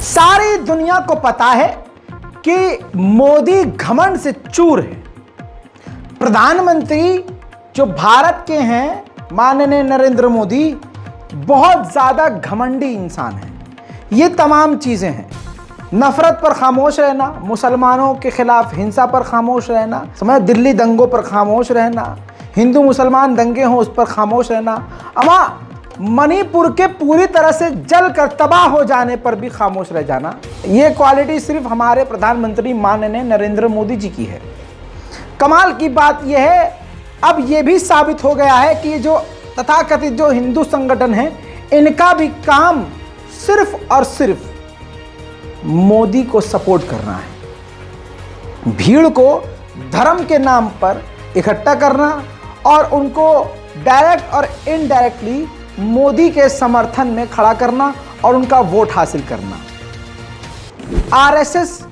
सारी दुनिया को पता है कि मोदी घमंड से चूर है। प्रधानमंत्री जो भारत के हैं माननीय नरेंद्र मोदी बहुत ज्यादा घमंडी इंसान है। ये तमाम चीजें हैं, नफरत पर खामोश रहना, मुसलमानों के खिलाफ हिंसा पर खामोश रहना, समझ दिल्ली दंगों पर खामोश रहना, हिंदू मुसलमान दंगे हों उस पर खामोश रहना, अमा मणिपुर के पूरी तरह से जल कर तबाह हो जाने पर भी खामोश रह जाना। ये क्वालिटी सिर्फ हमारे प्रधानमंत्री माननीय नरेंद्र मोदी जी की है। कमाल की बात यह है, अब यह भी साबित हो गया है कि जो तथाकथित जो हिंदू संगठन है, इनका भी काम सिर्फ और सिर्फ मोदी को सपोर्ट करना है। भीड़ को धर्म के नाम पर इकट्ठा करना और उनको डायरेक्ट और इनडायरेक्टली मोदी के समर्थन में खड़ा करना और उनका वोट हासिल करना। आरएसएस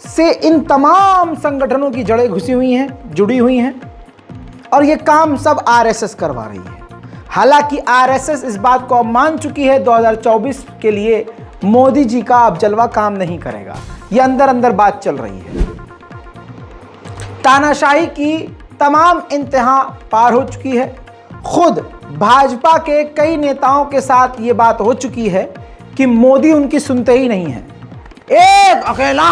से इन तमाम संगठनों की जड़ें घुसी हुई हैं, जुड़ी हुई हैं और ये काम सब आरएसएस करवा रही है। हालांकि आरएसएस इस बात को अब मान चुकी है 2024 के लिए मोदी जी का अब जलवा काम नहीं करेगा। ये अंदर अंदर बात चल रही है। तानाशाही की तमाम इंतहा पार हो चुकी है। खुद भाजपा के कई नेताओं के साथ ये बात हो चुकी है कि मोदी उनकी सुनते ही नहीं है। एक अकेला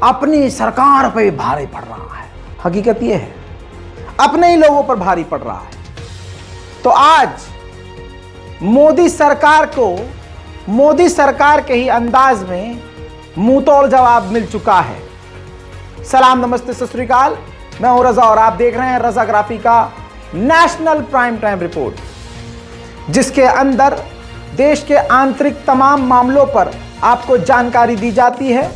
अपनी सरकार पे भारी पड़ रहा है। हकीकत ये है, अपने ही लोगों पर भारी पड़ रहा है। तो आज मोदी सरकार के ही अंदाज में मुंहतोड़ जवाब मिल चुका है। सलाम, नमस्ते, सत श्री अकाल। मैं हूं रजा और आप देख रहे हैं रजाग्राफी का नेशनल प्राइम टाइम रिपोर्ट, जिसके अंदर देश के आंतरिक तमाम मामलों पर आपको जानकारी दी जाती है।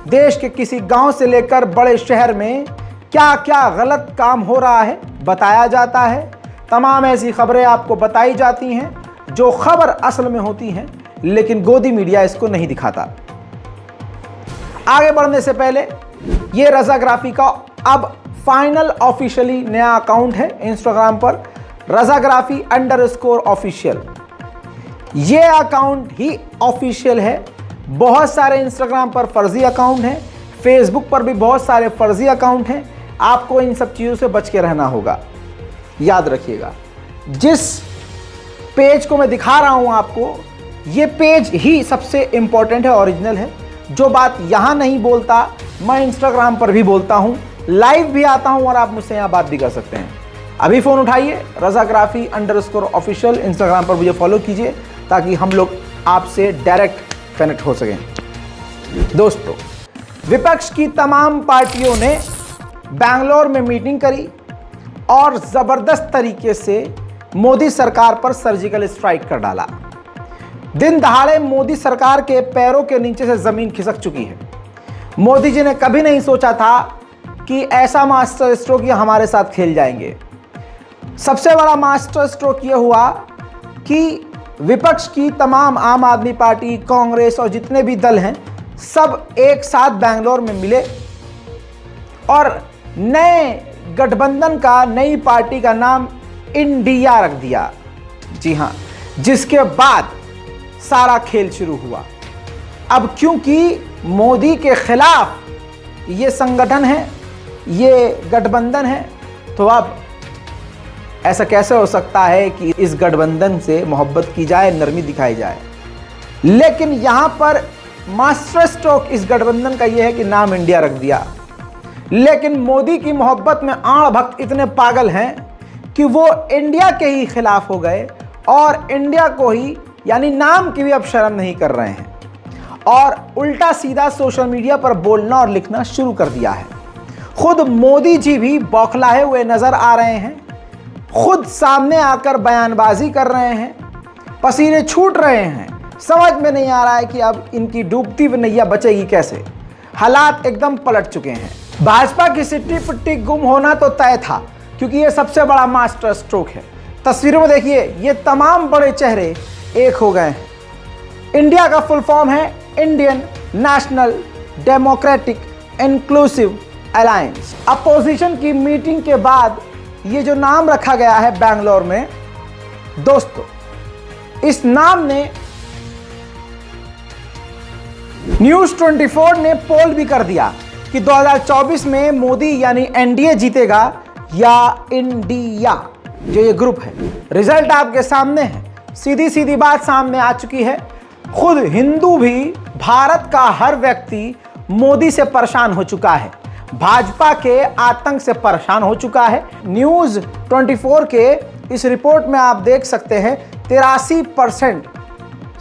देश के किसी गांव से लेकर बड़े शहर में क्या क्या गलत काम हो रहा है बताया जाता है। तमाम ऐसी खबरें आपको बताई जाती हैं जो खबर असल में होती हैं, लेकिन गोदी मीडिया इसको नहीं दिखाता। आगे बढ़ने से पहले ये रजाग्राफी का अब फाइनल ऑफिशियली नया अकाउंट है इंस्टाग्राम पर, रजाग्राफी_ऑफिशियल। ये अकाउंट ही ऑफिशियल है। बहुत सारे इंस्टाग्राम पर फर्जी अकाउंट हैं, फेसबुक पर भी बहुत सारे फर्जी अकाउंट हैं। आपको इन सब चीज़ों से बच के रहना होगा। याद रखिएगा, जिस पेज को मैं दिखा रहा हूं आपको, ये पेज ही सबसे इंपॉर्टेंट है, ओरिजिनल है। जो बात यहां नहीं बोलता मैं इंस्टाग्राम पर भी बोलता हूं, लाइव भी आता हूं और आप मुझसे यहां बात भी कर सकते हैं। अभी फोन उठाइए, रजाग्राफी_ऑफिशियल इंस्टाग्राम पर मुझे फॉलो कीजिए ताकि हम लोग आपसे डायरेक्ट कनेक्ट हो सकें। दोस्तों, विपक्ष की तमाम पार्टियों ने बैंगलोर में मीटिंग करी और जबरदस्त तरीके से मोदी सरकार पर सर्जिकल स्ट्राइक कर डाला। दिन दहाड़े मोदी सरकार के पैरों के नीचे से जमीन खिसक चुकी है। मोदी जी ने कभी नहीं सोचा था कि ऐसा मास्टर स्ट्रोक ये हमारे साथ खेल जाएंगे। सबसे बड़ा मास्टर स्ट्रोक ये हुआ कि विपक्ष की तमाम आम आदमी पार्टी, कांग्रेस और जितने भी दल हैं, सब एक साथ बैंगलोर में मिले और नए गठबंधन का, नई पार्टी का नाम इंडिया रख दिया। जी हां, जिसके बाद सारा खेल शुरू हुआ। अब क्योंकि मोदी के खिलाफ ये संगठन है, ये गठबंधन है, तो अब ऐसा कैसे हो सकता है कि इस गठबंधन से मोहब्बत की जाए, नरमी दिखाई जाए। लेकिन यहां पर मास्टर स्ट्रोक इस गठबंधन का यह है कि नाम इंडिया रख दिया। लेकिन मोदी की मोहब्बत में आड़ भक्त इतने पागल हैं कि वो इंडिया के ही खिलाफ हो गए और इंडिया को ही, यानी नाम की भी अब शर्म नहीं कर रहे हैं और उल्टा सीधा सोशल मीडिया पर बोलना और लिखना शुरू कर दिया है। खुद मोदी जी भी बौखलाए हुए नजर आ रहे हैं, खुद सामने आकर बयानबाजी कर रहे हैं, पसीने छूट रहे हैं। समझ में नहीं आ रहा है कि अब इनकी डूबती हुई नैया बचेगी कैसे। हालात एकदम पलट चुके हैं। भाजपा की सिट्टी पिट्टी गुम होना तो तय था, क्योंकि ये सबसे बड़ा मास्टर स्ट्रोक है। तस्वीरों में देखिए, ये तमाम बड़े चेहरे एक हो गए हैं। इंडिया का फुल फॉर्म है Indian national democratic inclusive alliance. Opposition की मीटिंग के बाद ये जो नाम रखा गया है बैंगलोर में, दोस्तों, इस नाम ने न्यूज 24 ने पोल भी कर दिया कि 2024 में मोदी यानी एनडीए जीतेगा या इंडिया, जो ये ग्रुप है। रिजल्ट आपके सामने है, सीधी सीधी बात सामने आ चुकी है। खुद हिंदू भी, भारत का हर व्यक्ति मोदी से परेशान हो चुका है, भाजपा के आतंक से परेशान हो चुका है। न्यूज 24 के इस रिपोर्ट में आप देख सकते हैं 83%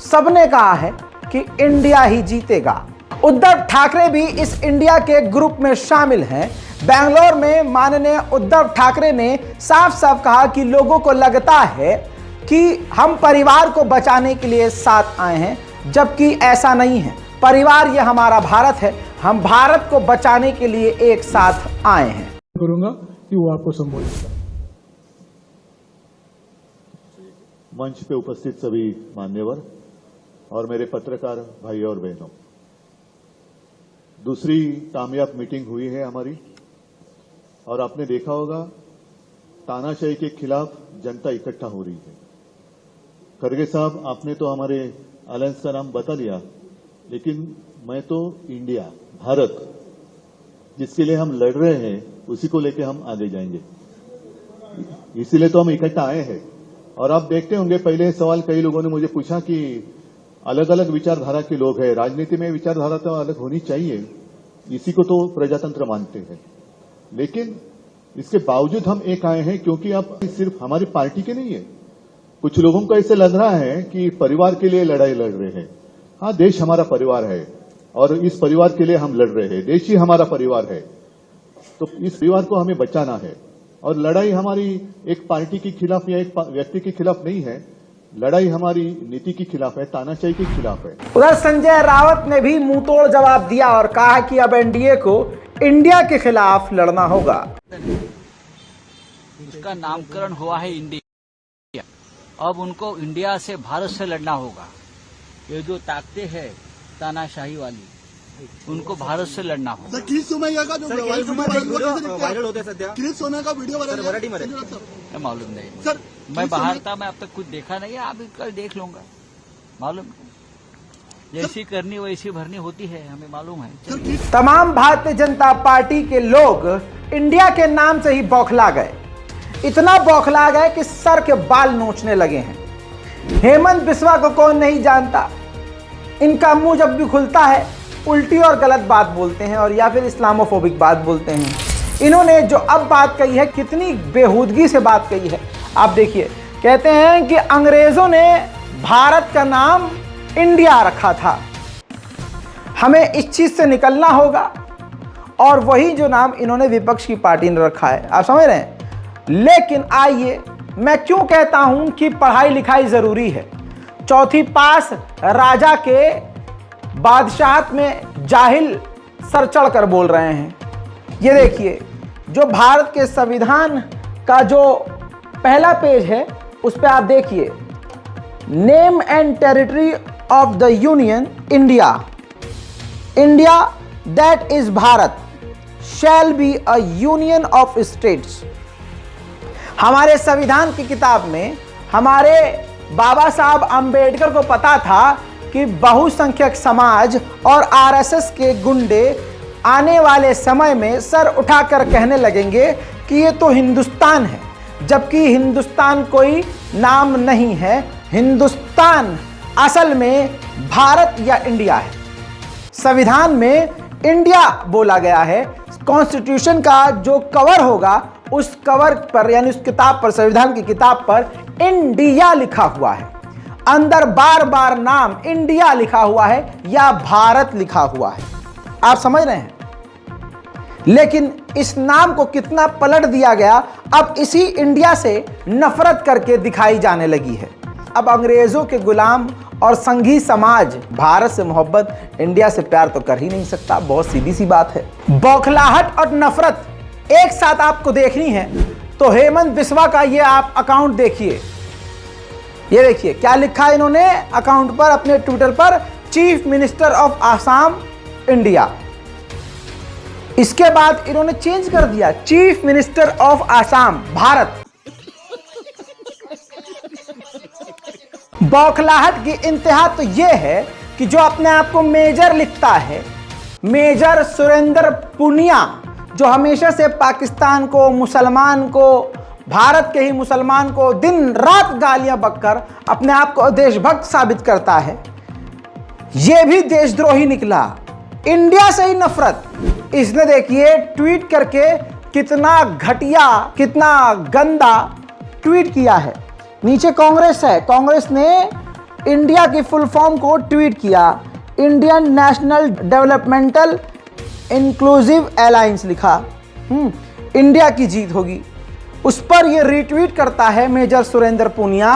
सबने कहा है कि इंडिया ही जीतेगा। उद्धव ठाकरे भी इस इंडिया के ग्रुप में शामिल हैं। बेंगलोर में माननीय उद्धव ठाकरे ने साफ साफ कहा कि लोगों को लगता है कि हम परिवार को बचाने के लिए साथ आए हैं, जबकि ऐसा नहीं है। परिवार ये हमारा भारत है, हम भारत को बचाने के लिए एक साथ आए हैं। करूंगा कि वो आपको संबोधित करें। मंच पे उपस्थित सभी मान्यवर और मेरे पत्रकार भाई और बहनों, दूसरी कामयाब मीटिंग हुई है हमारी और आपने देखा होगा तानाशाही के खिलाफ जनता इकट्ठा हो रही है। खड़गे साहब, आपने तो हमारे अलायंस का नाम बता दिया, लेकिन मैं तो इंडिया, भारत, जिसके लिए हम लड़ रहे हैं उसी को लेकर हम आगे जाएंगे। इसीलिए तो हम इकट्ठा आए हैं। और आप देखते होंगे, पहले सवाल कई लोगों ने मुझे पूछा कि अलग अलग विचारधारा के लोग हैं, राजनीति में विचारधारा तो अलग होनी चाहिए, इसी को तो प्रजातंत्र मानते हैं। लेकिन इसके बावजूद हम एक आए हैं क्योंकि आप सिर्फ हमारी पार्टी के नहीं है। कुछ लोगों को ऐसे लग रहा है कि परिवार के लिए लड़ाई लड़ रहे हैं। हाँ, देश हमारा परिवार है और इस परिवार के लिए हम लड़ रहे हैं। देश ही हमारा परिवार है, तो इस परिवार को हमें बचाना है। और लड़ाई हमारी एक पार्टी के खिलाफ या एक व्यक्ति के खिलाफ नहीं है, लड़ाई हमारी नीति के खिलाफ है, तानाशाही के खिलाफ है। उधर संजय रावत ने भी मुंहतोड़ जवाब दिया और कहा कि अब एनडीए को इंडिया के खिलाफ लड़ना होगा। उसका नामकरण हुआ है इंडिया, अब उनको इंडिया से, भारत से लड़ना होगा। ये जो ताकतें हैं तानाशाही वाली, उनको भारत से लड़ना होगा। सर, क्रिस सोमैया का जो वायरल होता है सध्या, क्रिस सोमैया का वीडियो वायरल है, मालूम नहीं सर। मैं बाहर था, मैं अब तक कुछ देखा नहीं है, आप कल देख लूंगा। मालूम जैसी करनी वैसी भरनी होती है, हमें मालूम है। तमाम भारतीय जनता पार्टी के लोग इंडिया के नाम से ही बौखला गए, इतना बौखला गए कि सर के बाल नोचने लगे हैं। हेमंत बिस्वा को कौन नहीं जानता, इनका मुंह जब भी खुलता है उल्टी और गलत बात बोलते हैं और या फिर इस्लामोफोबिक बात बोलते हैं। इन्होंने जो अब बात कही है, कितनी बेहूदगी से बात कही है आप देखिए। कहते हैं कि अंग्रेजों ने भारत का नाम इंडिया रखा था, हमें इस चीज से निकलना होगा। और वही जो नाम इन्होंने विपक्ष की पार्टी ने रखा है, आप समझ रहे हैं। लेकिन आइए, मैं क्यों कहता हूं कि पढ़ाई लिखाई जरूरी है। चौथी पास राजा के बादशाहत में जाहिल सर चढ़ कर बोल रहे हैं। ये देखिए, जो भारत के संविधान का जो पहला पेज है उस पर आप देखिए, name and territory of the union India, India that is Bharat shall be a union of states. हमारे संविधान की किताब में हमारे बाबा साहब अंबेडकर को पता था कि बहुसंख्यक समाज और आरएसएस के गुंडे आने वाले समय में सर उठाकर कहने लगेंगे कि ये तो हिंदुस्तान है, जबकि हिंदुस्तान कोई नाम नहीं है। हिंदुस्तान असल में भारत या इंडिया है। संविधान में इंडिया बोला गया है। कॉन्स्टिट्यूशन का जो कवर होगा उस कवर पर, यानी उस किताब पर, संविधान की किताब पर इंडिया लिखा हुआ है। अंदर बार बार नाम इंडिया लिखा हुआ है या भारत लिखा हुआ है, आप समझ रहे हैं। लेकिन इस नाम को कितना पलट दिया गया, अब इसी इंडिया से नफरत करके दिखाई जाने लगी है। अब अंग्रेजों के गुलाम और संघी समाज भारत से मोहब्बत, इंडिया से प्यार तो कर ही नहीं सकता। बहुत सीधी सी बात है। बौखलाहट और नफरत एक साथ आपको देखनी है तो हेमंत बिस्वा का ये आप अकाउंट देखिए। ये देखिए क्या लिखा है इन्होंने अकाउंट पर, अपने ट्विटर पर, chief minister of Assam India. इसके बाद इन्होंने चेंज कर दिया, chief minister of Assam Bharat. बौखलाहट की इंतहा तो यह है कि जो अपने आप को मेजर लिखता है, मेजर सुरेंद्र पुनिया, जो हमेशा से पाकिस्तान को, मुसलमान को, भारत के ही मुसलमान को दिन रात गालियां बककर अपने आप को देशभक्त साबित करता है, यह भी देशद्रोही निकला। इंडिया से ही नफरत। इसने देखिए ट्वीट करके कितना घटिया, कितना गंदा ट्वीट किया है। नीचे कांग्रेस है, कांग्रेस ने इंडिया की फुल फॉर्म को ट्वीट किया, Indian national developmental inclusive alliance लिखा। इंडिया की जीत होगी। उस पर यह रिट्वीट करता है मेजर सुरेंद्र पुनिया,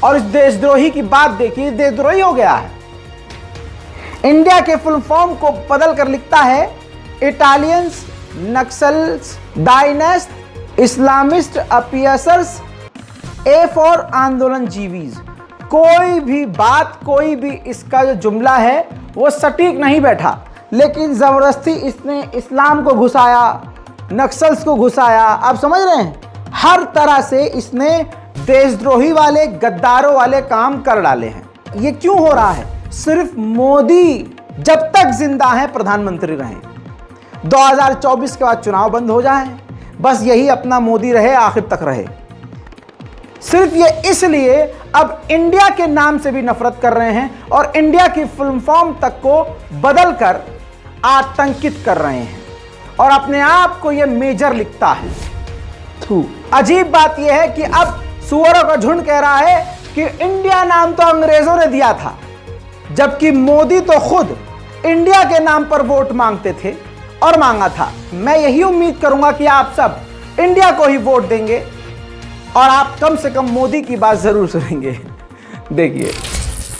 और इस देशद्रोही की बात देखिए, देशद्रोही हो गया है। इंडिया के फुल फॉर्म को बदल कर लिखता है Italians Naxals dynast Islamist appeasers a for आंदोलन जीवीज। कोई भी बात, कोई भी इसका जो जुमला है वो सटीक नहीं बैठा, लेकिन जबरदस्ती इसने इस्लाम को घुसाया, नक्सल्स को घुसाया। आप समझ रहे हैं, हर तरह से इसने देशद्रोही वाले, गद्दारों वाले काम कर डाले हैं। ये क्यों हो रहा है? सिर्फ मोदी जब तक जिंदा है प्रधानमंत्री रहें, 2024 के बाद चुनाव बंद हो जाए, बस यही अपना मोदी रहे, आखिर तक रहे। सिर्फ ये इसलिए अब इंडिया के नाम से भी नफरत कर रहे हैं और इंडिया की फुल फॉर्म तक को बदलकर आतंकित कर रहे हैं और अपने आप को ये मेजर लिखता है। अजीब बात यह है कि अब सुअरों का झुंड कह रहा है कि इंडिया नाम तो अंग्रेजों ने दिया था, जबकि मोदी तो खुद इंडिया के नाम पर वोट मांगते थे और मांगा था। मैं यही उम्मीद करूंगा कि आप सब इंडिया को ही वोट देंगे और आप कम से कम मोदी की बात जरूर सुनेंगे। देखिए,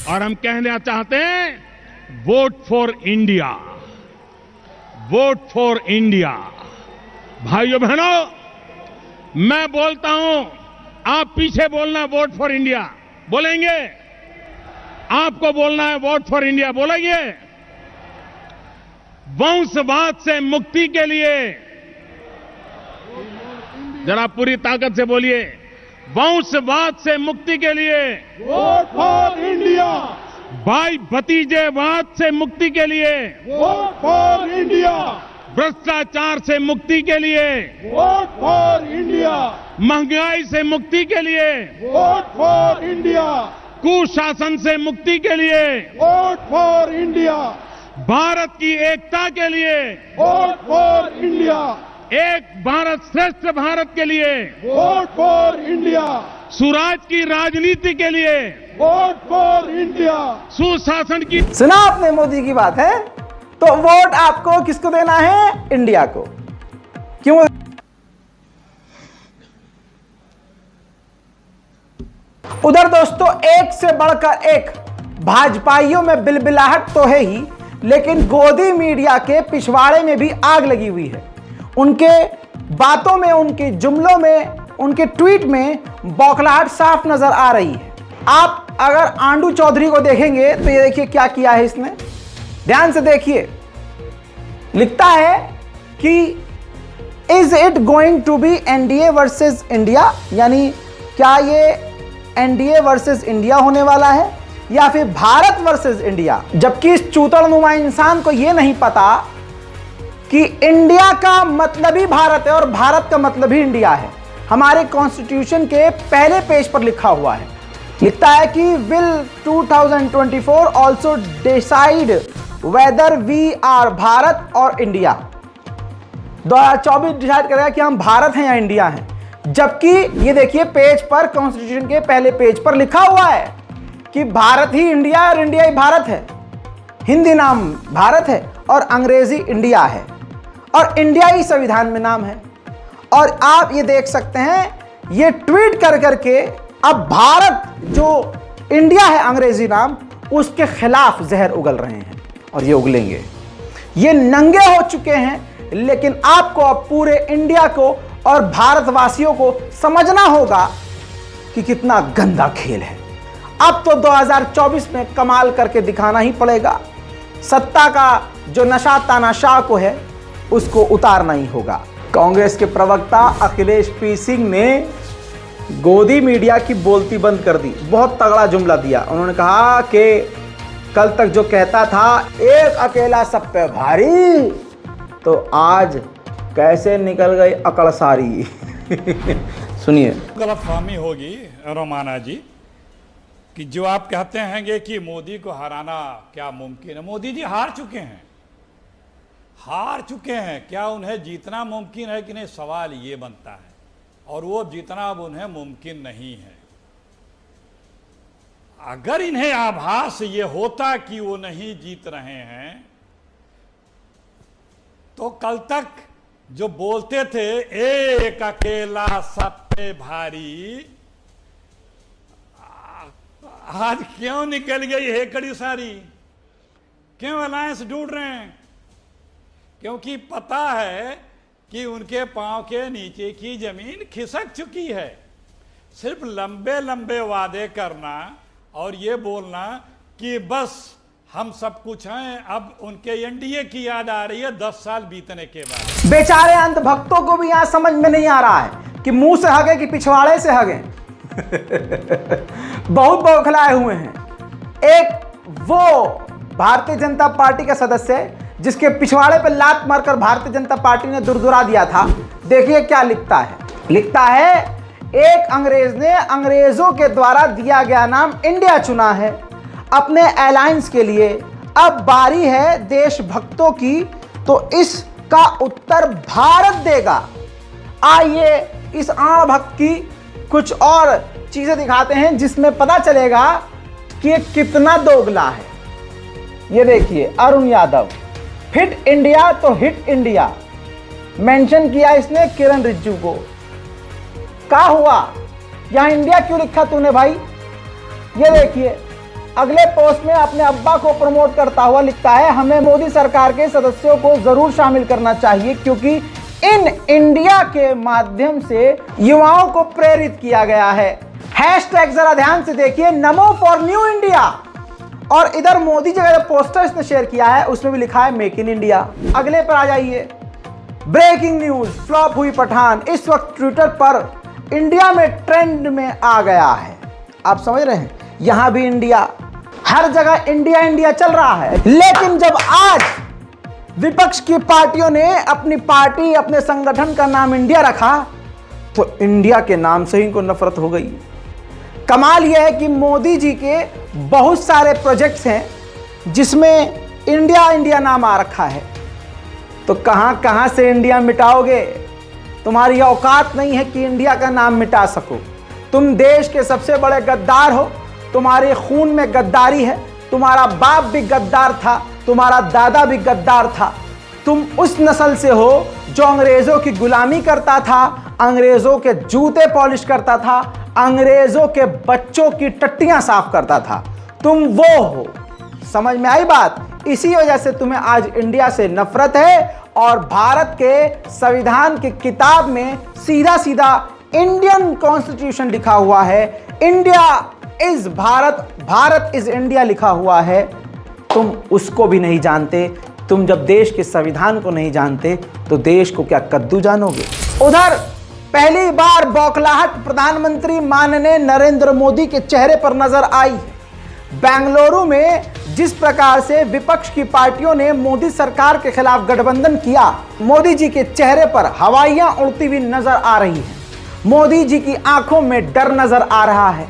और हम कहना चाहते हैं, vote for India, vote for India. भाइयों बहनों, मैं बोलता हूं, आप पीछे बोलना वोट फॉर इंडिया, बोलेंगे? आपको बोलना है वोट फॉर इंडिया, बोलेंगे? वंशवाद से मुक्ति के लिए जरा पूरी ताकत से बोलिए, वंशवाद से मुक्ति के लिए वोट फॉर इंडिया, भाई भतीजेवाद से मुक्ति के लिए वोट फॉर इंडिया, भ्रष्टाचार से मुक्ति के लिए वोट फॉर इंडिया, महंगाई से मुक्ति के लिए वोट फॉर इंडिया, कुशासन से मुक्ति के लिए वोट फॉर इंडिया, भारत की एकता के लिए वोट फॉर इंडिया, एक भारत श्रेष्ठ भारत के लिए वोट फॉर इंडिया, सुराज की राजनीति के लिए वोट फॉर इंडिया। सुशासन की। सुना आपने मोदी की बात है? तो वोट आपको किसको देना है? इंडिया को। क्यों? उधर दोस्तों एक से बढ़कर एक भाजपाइयों में बिलबिलाहट तो है ही, लेकिन गोदी मीडिया के पिछवाड़े में भी आग लगी हुई है। उनके बातों में, उनके जुमलों में, उनके ट्वीट में बौखलाहट साफ नजर आ रही है। आप अगर आंडू चौधरी को देखेंगे तो ये देखिए क्या किया है इसने, ध्यान से देखिए। लिखता है कि is it going to be NDA versus India, यानी क्या ये एनडीए वर्सेस इंडिया होने वाला है या फिर भारत वर्सेस इंडिया। जबकि इस चूतड़नुमा इंसान को यह नहीं पता कि इंडिया का मतलब ही भारत है और भारत का मतलब ही इंडिया है। हमारे कॉन्स्टिट्यूशन के पहले पेज पर लिखा हुआ है, लिखता है कि will 2024 also decide whether we are Bharat और इंडिया। 2024 डिसाइड करेगा कि हम भारत हैं या इंडिया हैं। जबकि ये देखिए पेज पर, कॉन्स्टिट्यूशन के पहले पेज पर लिखा हुआ है कि भारत ही इंडिया और इंडिया ही भारत है। हिंदी नाम भारत है और अंग्रेजी इंडिया है और इंडिया ही संविधान में नाम है। और आप ये देख सकते हैं, ये ट्वीट कर करके अब भारत जो इंडिया है अंग्रेजी नाम, उसके खिलाफ जहर उगल रहे हैं और ये उगलेंगे। ये नंगे हो चुके हैं, लेकिन आपको अब पूरे इंडिया को और भारतवासियों को समझना होगा कि कितना गंदा खेल है। अब तो 2024 में कमाल करके दिखाना ही पड़ेगा। सत्ता का जो नशा तानाशाह को है उसको उतारना ही होगा। कांग्रेस के प्रवक्ता अखिलेश पी सिंह ने गोदी मीडिया की बोलती बंद कर दी। बहुत तगड़ा जुमला दिया। उन्होंने कहा कि कल तक जो कहता था एक अकेला सब पे भारी, तो आज कैसे निकल गई अकड़ सारी। सुनिए। गलतफहमी होगी रोमाना जी कि जो आप कहते हैं कि मोदी को हराना क्या मुमकिन है। मोदी जी हार चुके हैं, क्या उन्हें जीतना मुमकिन है कि नहीं, सवाल ये बनता है। और वो जीतना अब उन्हें मुमकिन नहीं है। अगर इन्हें आभास ये होता कि वो नहीं जीत रहे हैं तो कल तक जो बोलते थे एक अकेला सब पे भारी, आज क्यों निकल गई है कड़ी सारी? क्यों अलायंस ढूंढ रहे हैं? क्योंकि पता है कि उनके पांव के नीचे की जमीन खिसक चुकी है। सिर्फ लंबे लंबे वादे करना और ये बोलना कि बस हम सब कुछ हैं, अब उनके एनडीए की याद आ रही है 10 साल बीतने के बाद। बेचारे अंधभक्तों को भी यहां समझ में नहीं आ रहा है कि मुंह से हगे कि पिछवाड़े से हगे। बहुत बौखलाए हुए हैं। एक वो भारतीय जनता पार्टी का सदस्य है जिसके पिछवाड़े पर लात मारकर भारतीय जनता पार्टी ने दुरदुरा दिया था। देखिए क्या लिखता है। लिखता है, एक अंग्रेज ने अंग्रेजों के द्वारा दिया गया नाम इंडिया चुना है अपने अलायंस के लिए। अब बारी है देशभक्तों की, तो इसका उत्तर भारत देगा। आइए इस आण भक्त की कुछ और चीजें दिखाते हैं जिसमें पता चलेगा कि ये कितना दोगला है। ये देखिए, अरुण यादव, फिट इंडिया तो हिट इंडिया, मेंशन किया इसने किरण रिजिजू को। क्या हुआ, यहां इंडिया क्यों लिखा तूने भाई? ये देखिए, अगले पोस्ट में अपने अब्बा को प्रमोट करता हुआ लिखता है, हमें मोदी सरकार के सदस्यों को जरूर शामिल करना चाहिए क्योंकि इन इंडिया के माध्यम से युवाओं को प्रेरित किया गया है। हैशटैग जरा ध्यान से देखिए, नमो फॉर न्यू इंडिया। और इधर मोदी जी का जो पोस्टर इसने शेयर किया है उसमें भी लिखा है मेक इन इंडिया। अगले पर आ जाइए। ब्रेकिंग न्यूज, फ्लॉप हुई पठान इस वक्त ट्विटर पर इंडिया में ट्रेंड में आ गया है। आप समझ रहे हैं, यहां भी इंडिया, हर जगह इंडिया इंडिया चल रहा है। लेकिन जब आज विपक्ष की पार्टियों ने अपनी पार्टी, अपने संगठन का नाम इंडिया रखा तो इंडिया के नाम से ही इनको नफरत हो गई। कमाल यह है कि मोदी जी के बहुत सारे प्रोजेक्ट्स हैं जिसमें इंडिया इंडिया नाम आ रखा है। तो कहां कहां से इंडिया मिटाओगे? तुम्हारी औकात नहीं है कि इंडिया का नाम मिटा सको। तुम देश के सबसे बड़े गद्दार हो, तुम्हारे खून में गद्दारी है। तुम्हारा बाप भी गद्दार था, तुम्हारा दादा भी गद्दार था। तुम उस नस्ल से हो जो अंग्रेजों की गुलामी करता था, अंग्रेजों के जूते पॉलिश करता था, अंग्रेजों के बच्चों की टट्टियां साफ करता था। तुम वो हो। समझ में आई बात? इसी वजह से तुम्हें आज इंडिया से नफरत है। और भारत के संविधान की किताब में सीधा सीधा इंडियन कॉन्स्टिट्यूशन लिखा हुआ है, India is Bharat, Bharat is India लिखा हुआ है। तुम उसको भी नहीं जानते। तुम जब देश के संविधान को नहीं जानते तो देश को क्या कद्दू जानोगे? उधर पहली बार बौखलाहट प्रधानमंत्री माननीय नरेंद्र मोदी के चेहरे पर नजर आई। बेंगलुरु में जिस प्रकार से विपक्ष की पार्टियों ने मोदी सरकार के खिलाफ गठबंधन किया, मोदी जी के चेहरे पर हवाइयां उड़ती हुई नजर आ रही हैं। मोदी जी की आंखों में डर नजर आ रहा है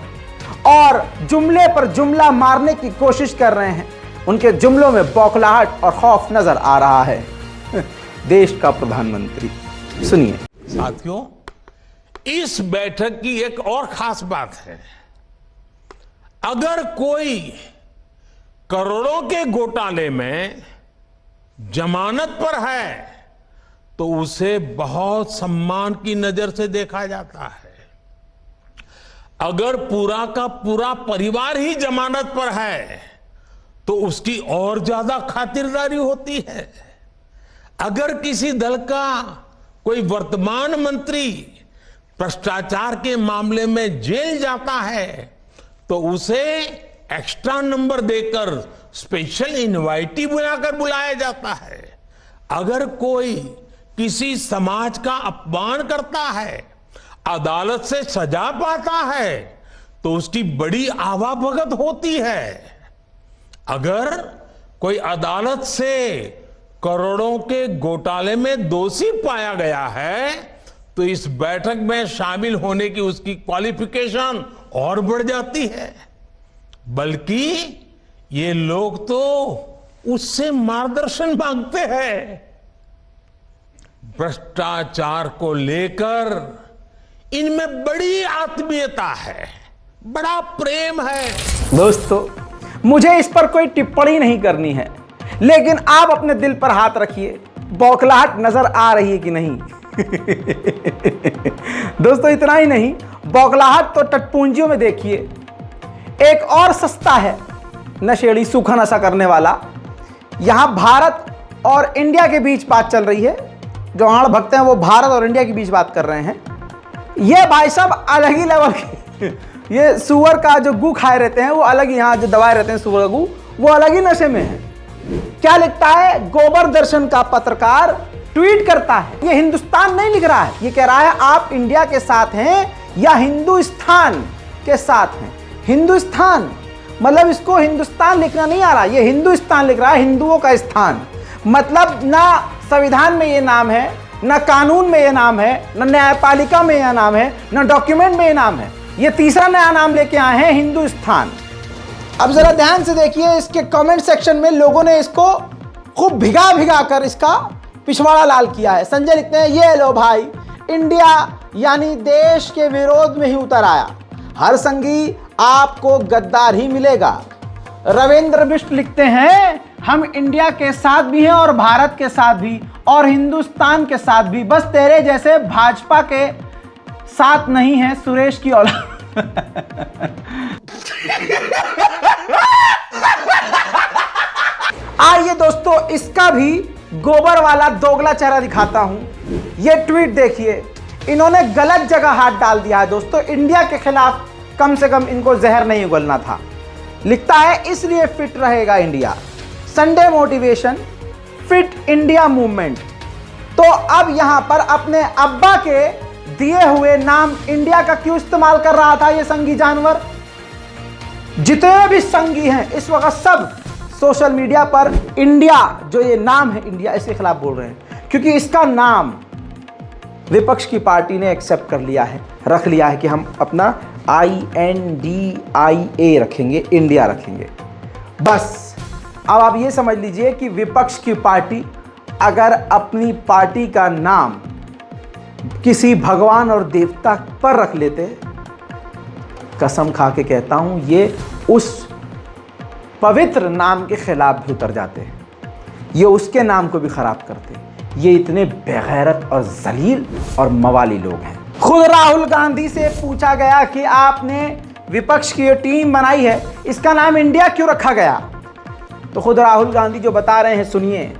और जुमले पर जुमला मारने की कोशिश कर रहे हैं। उनके जुमलों में बौखलाहट और खौफ नजर आ रहा है। देश का प्रधानमंत्री, सुनिए। साथियों, इस बैठक की एक और खास बात है। अगर कोई करोड़ों के घोटाले में जमानत पर है तो उसे बहुत सम्मान की नजर से देखा जाता है। अगर पूरा का पूरा परिवार ही जमानत पर है तो उसकी और ज्यादा खातिरदारी होती है। अगर किसी दल का कोई वर्तमान मंत्री भ्रष्टाचार के मामले में जेल जाता है तो उसे एक्स्ट्रा नंबर देकर स्पेशल इनवाइटी बुलाकर बुलाया जाता है। अगर कोई किसी समाज का अपमान करता है, अदालत से सजा पाता है तो उसकी बड़ी आवाभगत होती है। अगर कोई अदालत से करोड़ों के घोटाले में दोषी पाया गया है तो इस बैठक में शामिल होने की उसकी क्वालिफिकेशन और बढ़ जाती है। बल्कि ये लोग तो उससे मार्गदर्शन मांगते हैं। भ्रष्टाचार को लेकर इनमें बड़ी आत्मीयता है, बड़ा प्रेम है। दोस्तों, मुझे इस पर कोई टिप्पणी नहीं करनी है, लेकिन आप अपने दिल पर हाथ रखिए, बौखलाहट नजर आ रही है कि नहीं? दोस्तों, इतना ही नहीं, बौखलाहट तो टटपूंजियों में देखिए। एक और सस्ता है नशेड़ी, सूखा नशा करने वाला। यहां भारत और इंडिया के बीच बात चल रही है। जो आड़ भक्त हैं वो भारत और इंडिया के बीच बात कर रहे हैं। ये भाई साहब अलग ही लेवल के, ये सुअर का जो गू खाए रहते हैं वो अलग ही, यहाँ जो दबाए रहते हैं सुअर का गू, वो अलग ही नशे में है। क्या लिखता है? गोबर दर्शन का पत्रकार ट्वीट करता है, ये हिंदुस्तान नहीं लिख रहा है, ये कह रहा है आप इंडिया के साथ हैं या हिंदुस्तान के साथ हैं। हिंदुस्तान मतलब इसको हिंदुस्तान लिखना नहीं आ रहा, ये हिंदुस्तान लिख रहा है, हिंदुओं का स्थान। मतलब ना संविधान में ये नाम है, ना कानून में ये नाम है, ना न्यायपालिका में यह नाम है, ना डॉक्यूमेंट में ये नाम है। ये तीसरा नया नाम लेके आए हैं, हिंदुस्तान। अब जरा ध्यान से देखिए, इसके कमेंट सेक्शन में लोगों ने इसको खूब भिगा भिगा कर इसका पिछवाड़ा लाल किया है। संजय लिखते हैं, ये लो भाई, इंडिया यानी देश के विरोध में ही उतर आया, हर संगी आपको गद्दार ही मिलेगा। रविंद्र बिष्ट लिखते हैं, हम इंडिया के साथ भी हैं और भारत के साथ भी और हिंदुस्तान के साथ भी, बस तेरे जैसे भाजपा के साथ नहीं है सुरेश की औलाद। आइए दोस्तों, इसका भी गोबर वाला दोगला चेहरा दिखाता हूं। ये ट्वीट देखिए, इन्होंने गलत जगह हाथ डाल दिया है दोस्तों। इंडिया के खिलाफ कम से कम इनको जहर नहीं उगलना था। लिखता है, इसलिए फिट रहेगा India, Sunday motivation, fit India movement. तो अब यहां पर अपने अब्बा के दिए हुए नाम इंडिया का क्यों इस्तेमाल कर रहा था ये संगी जानवर? जितने भी संगी हैं इस वक्त सब सोशल मीडिया पर इंडिया, जो ये नाम है इंडिया, इसके खिलाफ बोल रहे हैं, क्योंकि इसका नाम विपक्ष की पार्टी ने एक्सेप्ट कर लिया है, रख लिया है कि हम अपना INDIA रखेंगे, इंडिया रखेंगे। बस अब आप ये समझ लीजिए कि विपक्ष की पार्टी अगर अपनी पार्टी का नाम किसी भगवान और देवता पर रख लेते, कसम खा के कहता हूं, ये उस पवित्र नाम के खिलाफ भी उतर जाते हैं, ये उसके नाम को भी खराब करते। ये इतने बेगैरत और जलील और मवाली लोग हैं। खुद राहुल गांधी से पूछा गया कि आपने विपक्ष की ये टीम बनाई है, इसका नाम इंडिया क्यों रखा गया? तो खुद राहुल गांधी जो बता रहे हैं सुनिए।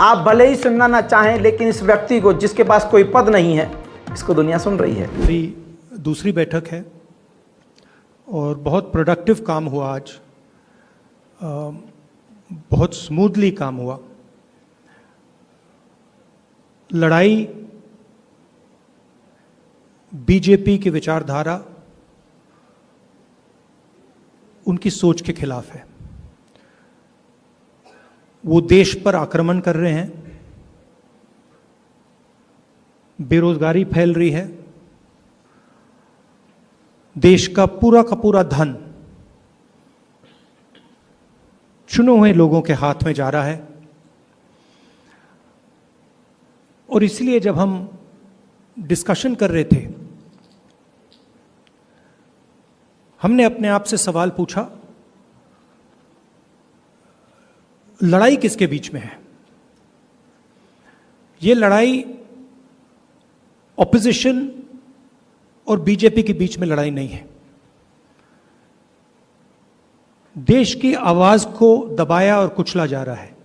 आप भले ही सुनना ना चाहें, लेकिन इस व्यक्ति को, जिसके पास कोई पद नहीं है, इसको दुनिया सुन रही है। मेरी दूसरी बैठक है और बहुत प्रोडक्टिव काम हुआ आज, बहुत स्मूथली काम हुआ। लड़ाई बीजेपी की विचारधारा, उनकी सोच के खिलाफ है। वो देश पर आक्रमण कर रहे हैं, बेरोजगारी फैल रही है, देश का पूरा धन चुने हुए लोगों के हाथ में जा रहा है। और इसलिए जब हम डिस्कशन कर रहे थे, हमने अपने आप से सवाल पूछा, लड़ाई किसके बीच में है? ये लड़ाई ऑपोजिशन और बीजेपी के बीच में लड़ाई नहीं है। देश की आवाज को दबाया और कुचला जा रहा है।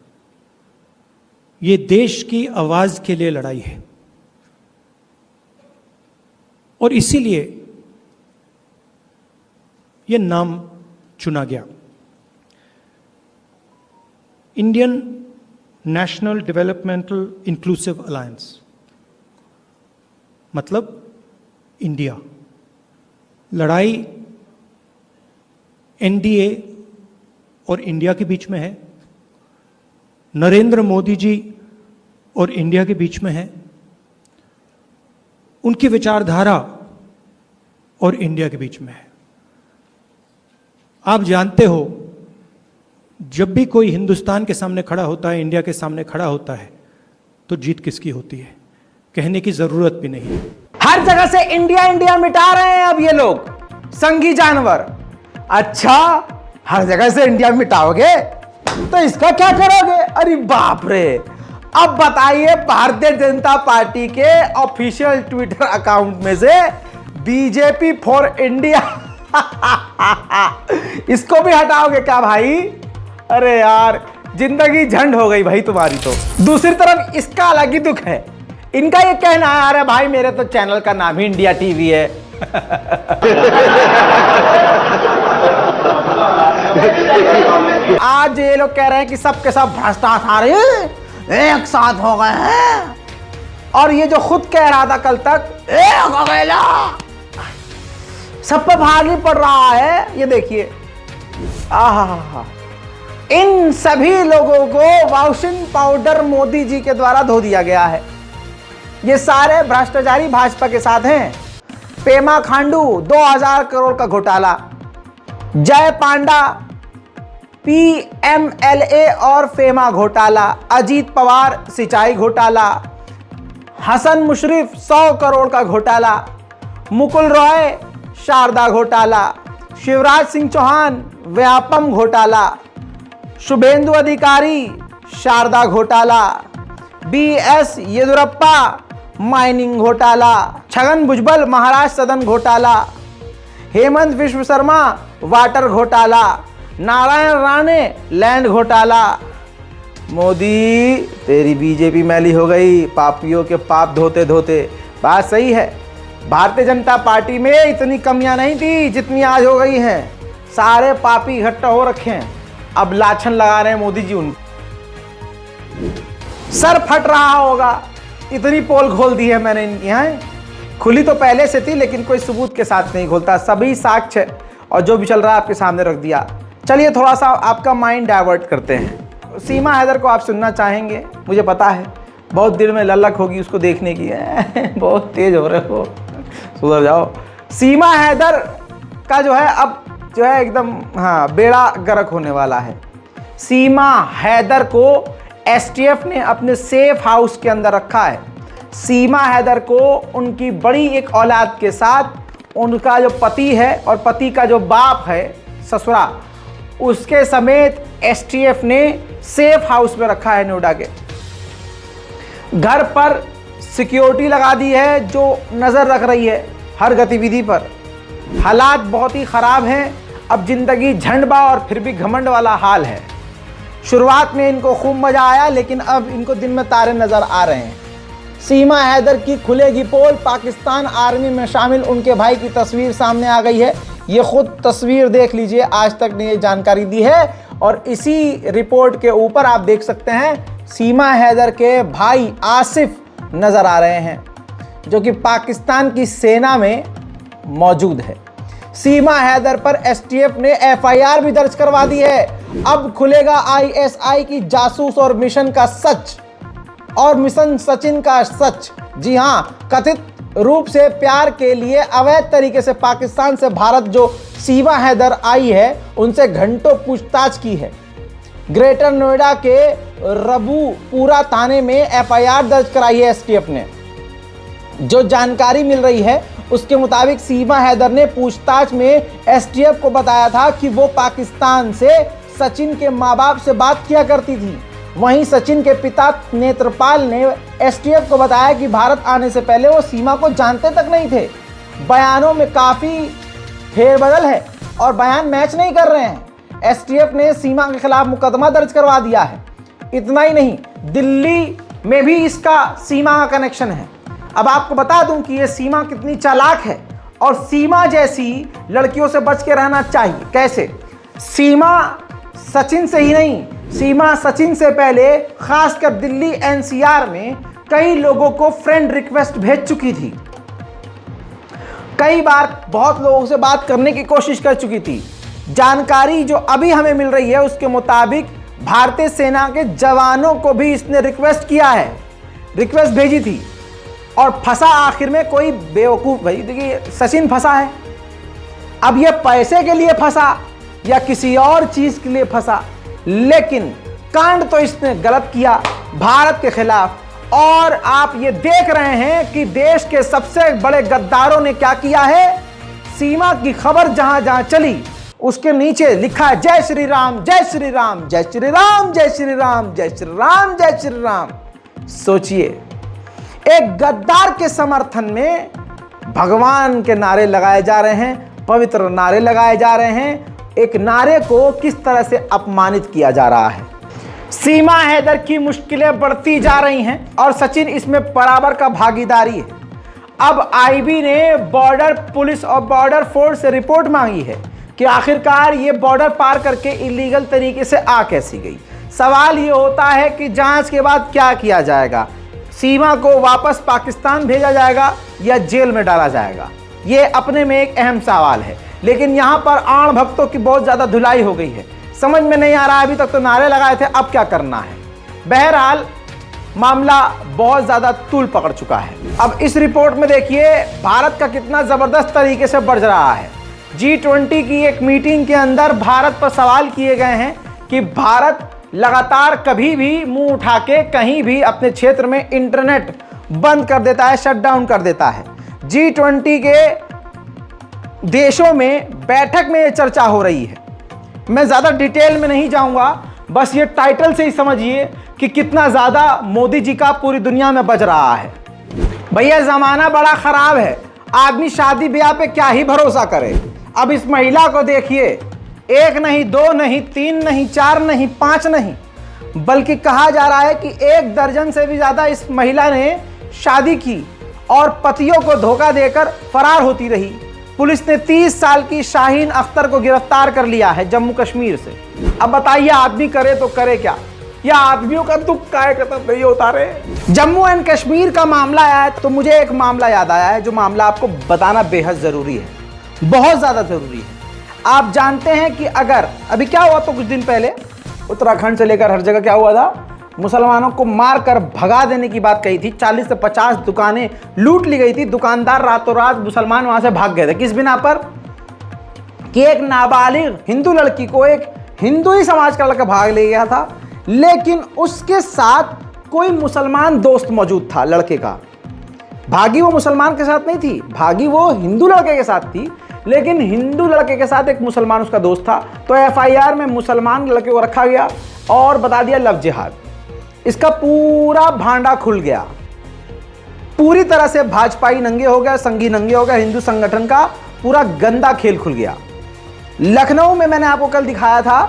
ये देश की आवाज के लिए लड़ाई है और इसीलिए यह नाम चुना गया, Indian national developmental inclusive alliance, मतलब इंडिया। लड़ाई एनडीए और इंडिया के बीच में है, नरेंद्र मोदी जी और इंडिया के बीच में है, उनकी विचारधारा और इंडिया के बीच में है। आप जानते हो, जब भी कोई हिंदुस्तान के सामने खड़ा होता है, इंडिया के सामने खड़ा होता है, तो जीत किसकी होती है, कहने की जरूरत भी नहीं है। हर जगह से इंडिया इंडिया मिटा रहे हैं अब ये लोग, संगी जानवर। अच्छा, हर जगह से इंडिया मिटाओगे तो इसका क्या करोगे? अरे बाप रे। अब बताइए, भारतीय जनता पार्टी के ऑफिशियल ट्विटर अकाउंट में से बीजेपी फॉर इंडिया इसको भी हटाओगे क्या भाई? अरे यार, जिंदगी झंड हो गई भाई तुम्हारी तो। दूसरी तरफ इसका अलग ही दुख है। इनका ये कहना है, अरे भाई मेरे तो चैनल का नाम ही इंडिया टीवी है। आज ये लोग कह रहे हैं कि सबके सब भ्रष्टाचारी एक साथ हो गए हैं, और ये जो खुद कह रहा था कल तक एक अकेला, सब पे भारी पड़ रहा है। ये देखिए, आहा, इन सभी लोगों को वॉशिंग पाउडर मोदी जी के द्वारा धो दिया गया है। ये सारे भ्रष्टाचारी भाजपा के साथ हैं। पेमा खांडू 2000 करोड़ का घोटाला, जय पांडा PMLA और फेमा घोटाला, अजीत पवार सिंचाई घोटाला, हसन मुशर्रफ 100 करोड़ का घोटाला, मुकुल रॉय शारदा घोटाला, शिवराज सिंह चौहान व्यापम घोटाला, शुभेंदु अधिकारी शारदा घोटाला, BS येदियुरप्पा माइनिंग घोटाला, छगन भुजबल महाराष्ट्र सदन घोटाला, हेमंत विश्व शर्मा वाटर घोटाला, नारायण राणे लैंड घोटाला। मोदी, तेरी बीजेपी मैली हो गई पापियों के पाप धोते धोते। बात सही है, भारतीय जनता पार्टी में इतनी कमियां नहीं थी जितनी आज हो गई हैं। सारे पापी इकट्ठा हो रखे हैं, अब लाछन लगा रहे हैं मोदी जी उन। सर फट रहा होगा, इतनी पोल खोल दी है मैंने इनकी। हैं खुली तो पहले से थी, लेकिन कोई सबूत के साथ नहीं खोलता, सभी साक्ष्य और जो भी चल रहा है आपके सामने रख दिया। चलिए थोड़ा सा आपका माइंड डाइवर्ट करते हैं। सीमा हैदर को आप सुनना चाहेंगे, मुझे पता है बहुत देर में ललक होगी उसको देखने की। बहुत तेज हो रहे हो, सुधर जाओ। सीमा हैदर का जो है अब जो है एकदम बेड़ा गर्क होने वाला है। सीमा हैदर को STF ने अपने सेफ हाउस के अंदर रखा है। सीमा हैदर को उनकी बड़ी एक औलाद के साथ उनका जो पति है और पति का जो बाप है ससुरा, उसके समेत STF ने सेफ हाउस में रखा है। नोएडा के घर पर सिक्योरिटी लगा दी है जो नज़र रख रही है हर गतिविधि पर। हालात बहुत ही ख़राब हैं, अब जिंदगी झंडबा और फिर भी घमंड वाला हाल है। शुरुआत में इनको खूब मज़ा आया, लेकिन अब इनको दिन में तारे नज़र आ रहे हैं। सीमा हैदर की खुलेगी पोल, पाकिस्तान आर्मी में शामिल उनके भाई की तस्वीर सामने आ गई है। ये खुद तस्वीर देख लीजिए, आज तक ने ये जानकारी दी है, और इसी रिपोर्ट के ऊपर आप देख सकते हैं सीमा हैदर के भाई आसिफ नज़र आ रहे हैं, जो कि पाकिस्तान की सेना में मौजूद है। सीमा हैदर पर STF ने FIR भी दर्ज करवा दी है। अब खुलेगा ISI की जासूस और मिशन का सच, और मिशन सचिन का सच। जी हाँ, कथित रूप से प्यार के लिए अवैध तरीके से पाकिस्तान से भारत जो सीमा हैदर आई है, उनसे घंटों पूछताछ की है। ग्रेटर नोएडा के रबूपुरा थाने में FIR दर्ज कराई है STF ने। जो जानकारी मिल रही है उसके मुताबिक सीमा हैदर ने पूछताछ में STF को बताया था कि वो पाकिस्तान से सचिन के माँ बाप से बात किया करती थी। वहीं सचिन के पिता नेत्रपाल ने STF को बताया कि भारत आने से पहले वो सीमा को जानते तक नहीं थे। बयानों में काफ़ी फेरबदल है और बयान मैच नहीं कर रहे हैं। STF ने सीमा के खिलाफ मुकदमा दर्ज करवा दिया है। इतना ही नहीं, दिल्ली में भी इसका सीमा का कनेक्शन है। अब आपको बता दूं कि ये सीमा कितनी चालाक है, और सीमा जैसी लड़कियों से बच के रहना चाहिए। कैसे? सीमा सचिन से ही नहीं, सीमा सचिन से पहले खासकर दिल्ली NCR में कई लोगों को फ्रेंड रिक्वेस्ट भेज चुकी थी। कई बार बहुत लोगों से बात करने की कोशिश कर चुकी थी। जानकारी जो अभी हमें मिल रही है उसके मुताबिक भारतीय सेना के जवानों को भी इसने रिक्वेस्ट किया है, रिक्वेस्ट भेजी थी और फंसा आखिर में कोई बेवकूफ। भाई देखिए सचिन फंसा है, अब ये पैसे के लिए फंसा या किसी और चीज के लिए फंसा, लेकिन कांड तो इसने गलत किया भारत के खिलाफ। और आप ये देख रहे हैं कि देश के सबसे बड़े गद्दारों ने क्या किया है, सीमा की खबर जहां जहां चली उसके नीचे लिखा है जय श्री राम जय श्री राम जय श्री राम जय श्री राम जय श्री राम जय श्री राम। सोचिए, एक गद्दार के समर्थन में भगवान के नारे लगाए जा रहे हैं, पवित्र नारे लगाए जा रहे हैं, एक नारे को किस तरह से अपमानित किया जा रहा है। सीमा हैदर की मुश्किलें बढ़ती जा रही हैं और सचिन इसमें बराबर का भागीदारी है। अब आईबी ने बॉर्डर पुलिस और बॉर्डर फोर्स से रिपोर्ट मांगी है कि आखिरकार ये बॉर्डर पार करके इलीगल तरीके से आ कैसी गई। सवाल ये होता है कि जांच के बाद क्या किया जाएगा, सीमा को वापस पाकिस्तान भेजा जाएगा या जेल में डाला जाएगा, ये अपने में एक अहम सवाल है। लेकिन यहाँ पर आण भक्तों की बहुत ज़्यादा धुलाई हो गई है, समझ में नहीं आ रहा है, अभी तक तो नारे लगाए थे, अब क्या करना है। बहरहाल मामला बहुत ज़्यादा तूल पकड़ चुका है। अब इस रिपोर्ट में देखिए भारत का कितना ज़बरदस्त तरीके से बढ़ रहा है। G20 की एक मीटिंग के अंदर भारत पर सवाल किए गए हैं कि भारत लगातार कभी भी मुंह उठा के कहीं भी अपने क्षेत्र में इंटरनेट बंद कर देता है, शटडाउन कर देता है। G20 के देशों में बैठक में ये चर्चा हो रही है। मैं ज़्यादा डिटेल में नहीं जाऊंगा, बस ये टाइटल से ही समझिए कि कितना ज़्यादा मोदी जी का पूरी दुनिया में बज रहा है। भैया ज़माना बड़ा ख़राब है, आदमी शादी ब्याह पे क्या ही भरोसा करे। अब इस महिला को देखिए, एक नहीं, दो नहीं, तीन नहीं, चार नहीं, पांच नहीं, बल्कि कहा जा रहा है कि 1 दर्जन से भी ज़्यादा इस महिला ने शादी की और पतियों को धोखा देकर फरार होती रही। पुलिस ने 30 साल की शाहीन अख्तर को गिरफ्तार कर लिया है जम्मू कश्मीर से। अब बताइए आदमी करे तो करे क्या, या आदमियों का दुख काय खत्म नहीं होता रे। जम्मू एंड कश्मीर का मामला आया है तो मुझे एक मामला याद आया है, जो मामला आपको बताना बेहद ज़रूरी है, बहुत ज़्यादा ज़रूरी है। आप जानते हैं कि अगर अभी क्या हुआ, तो कुछ दिन पहले उत्तराखंड से लेकर हर जगह क्या हुआ था, मुसलमानों को मारकर भगा देने की बात कही थी। 40 से 50 दुकानें लूट ली गई थी, दुकानदार रातों रात मुसलमान वहां से भाग गए थे। किस बिना पर कि एक नाबालिग हिंदू लड़की को एक हिंदू ही समाज का लड़का भाग ले गया था, लेकिन उसके साथ कोई मुसलमान दोस्त मौजूद था लड़के का। भागी वो मुसलमान के साथ नहीं थी, भागी वो हिंदू लड़के के साथ थी, लेकिन हिंदू लड़के के साथ एक मुसलमान उसका दोस्त था। तो एफआईआर में मुसलमान लड़के को रखा गया और बता दिया लव जिहाद। इसका पूरा भांडा खुल गया, पूरी तरह से भाजपाई नंगे हो गया, संघी नंगे हो गया, हिंदू संगठन का पूरा गंदा खेल खुल गया। लखनऊ में मैंने आपको कल दिखाया था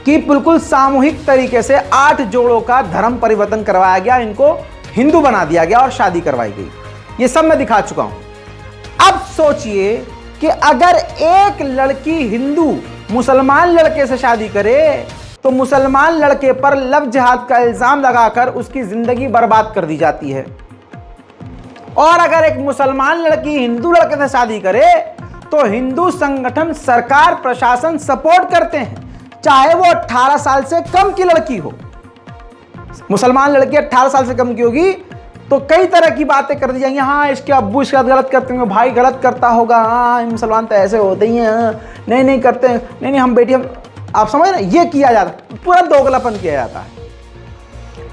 कि बिल्कुल सामूहिक तरीके से 8 जोड़ों का धर्म परिवर्तन करवाया गया, इनको हिंदू बना दिया गया और शादी करवाई गई। ये सब मैं दिखा चुका हूं। अब सोचिए कि अगर एक लड़की हिंदू मुसलमान लड़के से शादी करे तो मुसलमान लड़के पर लव जिहाद का इल्जाम लगाकर उसकी जिंदगी बर्बाद कर दी जाती है, और अगर एक मुसलमान लड़की हिंदू लड़के से शादी करे तो हिंदू संगठन, सरकार, प्रशासन सपोर्ट करते हैं, चाहे वो 18 साल से कम की लड़की हो। मुसलमान लड़की 18 साल से कम की होगी तो कई तरह की बातें कर दी जाएंगी। हाँ इसके अब्बू इसके साथ गलत करते होंगे, भाई गलत करता होगा, हाँ मुसलमान तो ऐसे होते ही हैं, नहीं नहीं करते, नहीं नहीं हम बेटी, हम, आप समझ रहे, ये किया जाता, पूरा दोगलापन किया जाता है।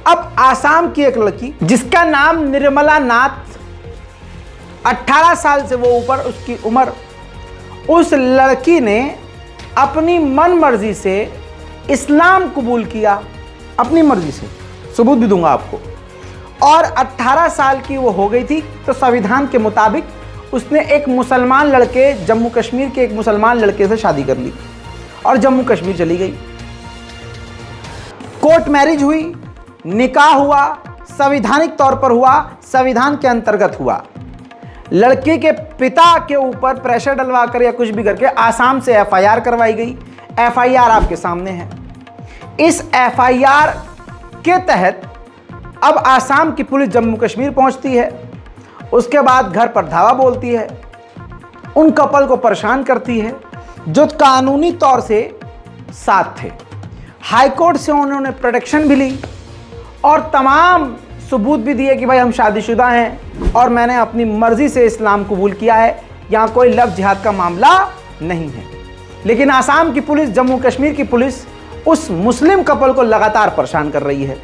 अब आसाम की एक लड़की जिसका नाम निर्मला नाथ, 18 साल से वो ऊपर उसकी उम्र, उस लड़की ने अपनी मन मर्जी से इस्लाम कबूल किया, अपनी मर्जी से, सबूत भी दूंगा आपको, और 18 साल की वो हो गई थी। तो संविधान के मुताबिक उसने एक मुसलमान लड़के, जम्मू कश्मीर के एक मुसलमान लड़के से शादी कर ली और जम्मू कश्मीर चली गई। कोर्ट मैरिज हुई, निकाह हुआ, संवैधानिक तौर पर हुआ, संविधान के अंतर्गत हुआ। लड़की के पिता के ऊपर प्रेशर डलवाकर या कुछ भी करके आसाम से एफआईआर करवाई गई। एफआईआर आपके सामने है। इस एफआईआर के तहत अब आसाम की पुलिस जम्मू कश्मीर पहुंचती है, उसके बाद घर पर धावा बोलती है, उन कपल को परेशान करती है, जो कानूनी तौर से साथ थे। हाईकोर्ट से उन्होंने प्रोटेक्शन भी ली और तमाम सबूत भी दिए कि भाई हम शादीशुदा हैं और मैंने अपनी मर्जी से इस्लाम कबूल किया है, यहाँ कोई लव जिहाद का मामला नहीं है। लेकिन आसाम की पुलिस, जम्मू कश्मीर की पुलिस उस मुस्लिम कपल को लगातार परेशान कर रही है।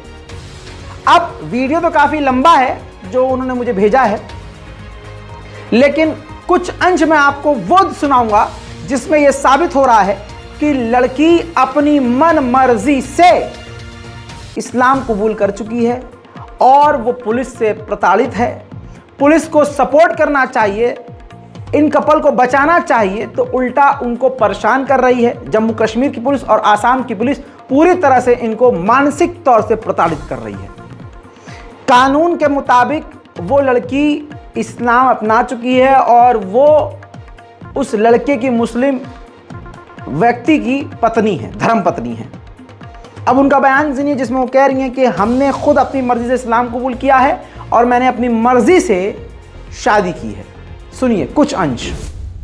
अब वीडियो तो काफी लंबा है जो उन्होंने मुझे भेजा है, लेकिन कुछ अंश मैं आपको वो सुनाऊंगा जिसमें यह साबित हो रहा है कि लड़की अपनी मन मर्जी से इस्लाम कबूल कर चुकी है और वो पुलिस से प्रताड़ित है। पुलिस को सपोर्ट करना चाहिए, इन कपल को बचाना चाहिए, तो उल्टा उनको परेशान कर रही है। जम्मू कश्मीर की पुलिस और आसाम की पुलिस पूरी तरह से इनको मानसिक तौर से प्रताड़ित कर रही है। कानून के मुताबिक वो लड़की इस्लाम अपना चुकी है और वो उस लड़के की मुस्लिम व्यक्ति की पत्नी है, धर्म पत्नी है। अब उनका बयान सुनिए जिसमें वो कह रही हैं कि हमने खुद अपनी मर्जी से इस्लाम कबूल किया है और मैंने अपनी मर्जी से शादी की है। सुनिए कुछ अंश।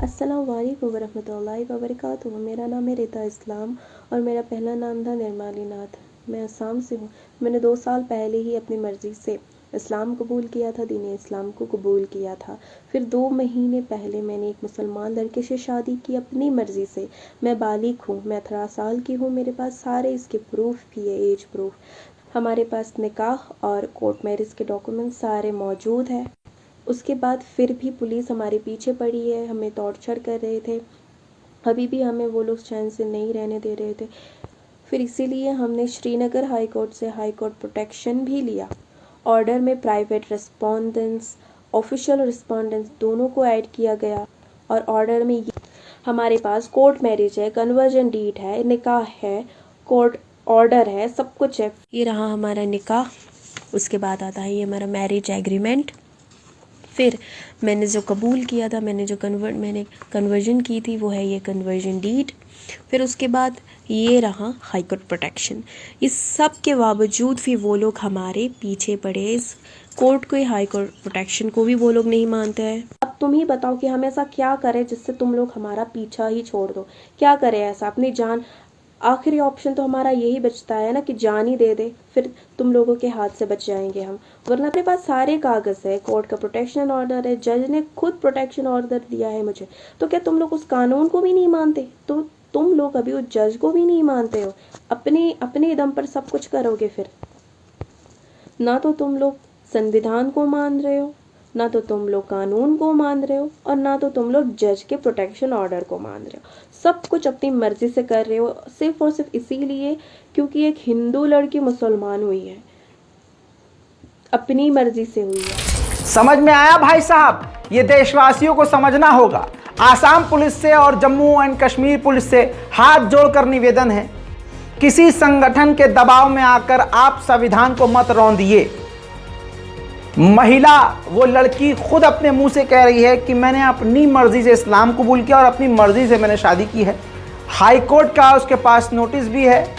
अस्सलाम वालेकुम वरहमतुल्लाहि वबरकातुहू। मेरा नाम है रिता इस्लाम और मेरा पहला नाम था निर्माली नाथ। मैं असम से हूँ। मैंने 2 साल पहले ही अपनी मर्ज़ी से इस्लाम कबूल किया था, दीन इस्लाम को कबूल किया था। फिर 2 महीने पहले मैंने एक मुसलमान लड़के से शादी की अपनी मर्ज़ी से। मैं बालिग हूँ, मैं 18 साल की हूँ, मेरे पास सारे इसके प्रूफ भी है, एज प्रूफ। हमारे पास निकाह और कोर्ट मैरिज के डॉक्यूमेंट्स सारे मौजूद हैं। उसके बाद फिर भी पुलिस हमारे पीछे पड़ी है, हमें टॉर्चर कर रहे थे, अभी भी हमें वो लोग चैन से नहीं रहने दे रहे थे। फिर इसीलिए हमने श्रीनगर हाई कोर्ट से हाई कोर्ट प्रोटेक्शन भी लिया। ऑर्डर में प्राइवेट रिस्पोंडेंस, ऑफिशियल रिस्पोंडेंस दोनों को ऐड किया गया और ऑर्डर में हमारे पास कोर्ट मैरिज है, कन्वर्जन डीड है, निकाह है, कोर्ट ऑर्डर है, सब कुछ है। ये रहा हमारा निकाह, उसके बाद आता है ये हमारा मैरिज एग्रीमेंट। फिर मैंने जो कबूल किया था, मैंने कन्वर्जन की थी, वो है ये कन्वर्जन डीड। फिर उसके बाद ये रहा हाई कोर्ट प्रोटेक्शन। इस सब के बावजूद भी वो लोग हमारे पीछे पड़े। इस कोर्ट को, हाई कोर्ट प्रोटेक्शन को भी वो लोग नहीं मानते हैं। अब तुम ही बताओ कि हम ऐसा क्या करें जिससे तुम लोग हमारा पीछा ही छोड़ दो। क्या करें ऐसा, अपनी जान, आखिरी ऑप्शन तो हमारा यही बचता है ना कि जान ही दे दे, फिर तुम लोगों के हाथ से बच जाएंगे हम। वरना अपने पास सारे कागज़ है, कोर्ट का प्रोटेक्शन ऑर्डर है, जज ने खुद प्रोटेक्शन ऑर्डर दिया है मुझे। तो क्या तुम लोग उस कानून को भी नहीं मानते? तो तुम लोग अभी उस जज को भी नहीं मानते हो, अपने दम पर सब कुछ करोगे। फिर ना तो तुम लोग संविधान को मान रहे हो, ना तो तुम लोग कानून को मान रहे हो, और ना तो तुम लोग जज के प्रोटेक्शन ऑर्डर को मान रहे हो। सब कुछ अपनी मर्जी से कर रहे हो, सिर्फ और सिर्फ इसीलिए क्योंकि एक हिंदू लड़की मुसलमान हुई है, अपनी मर्जी से हुई है। समझ में आया भाई साहब? ये देशवासियों को समझना होगा। आसाम पुलिस से और जम्मू एंड कश्मीर पुलिस से हाथ जोड़कर निवेदन है, किसी संगठन के दबाव में आकर आप संविधान को मत रौंदिए। महिला, वो लड़की खुद अपने मुंह से कह रही है कि मैंने अपनी मर्जी से इस्लाम कबूल किया और अपनी मर्जी से मैंने शादी की है। हाई कोर्ट का उसके पास नोटिस भी है,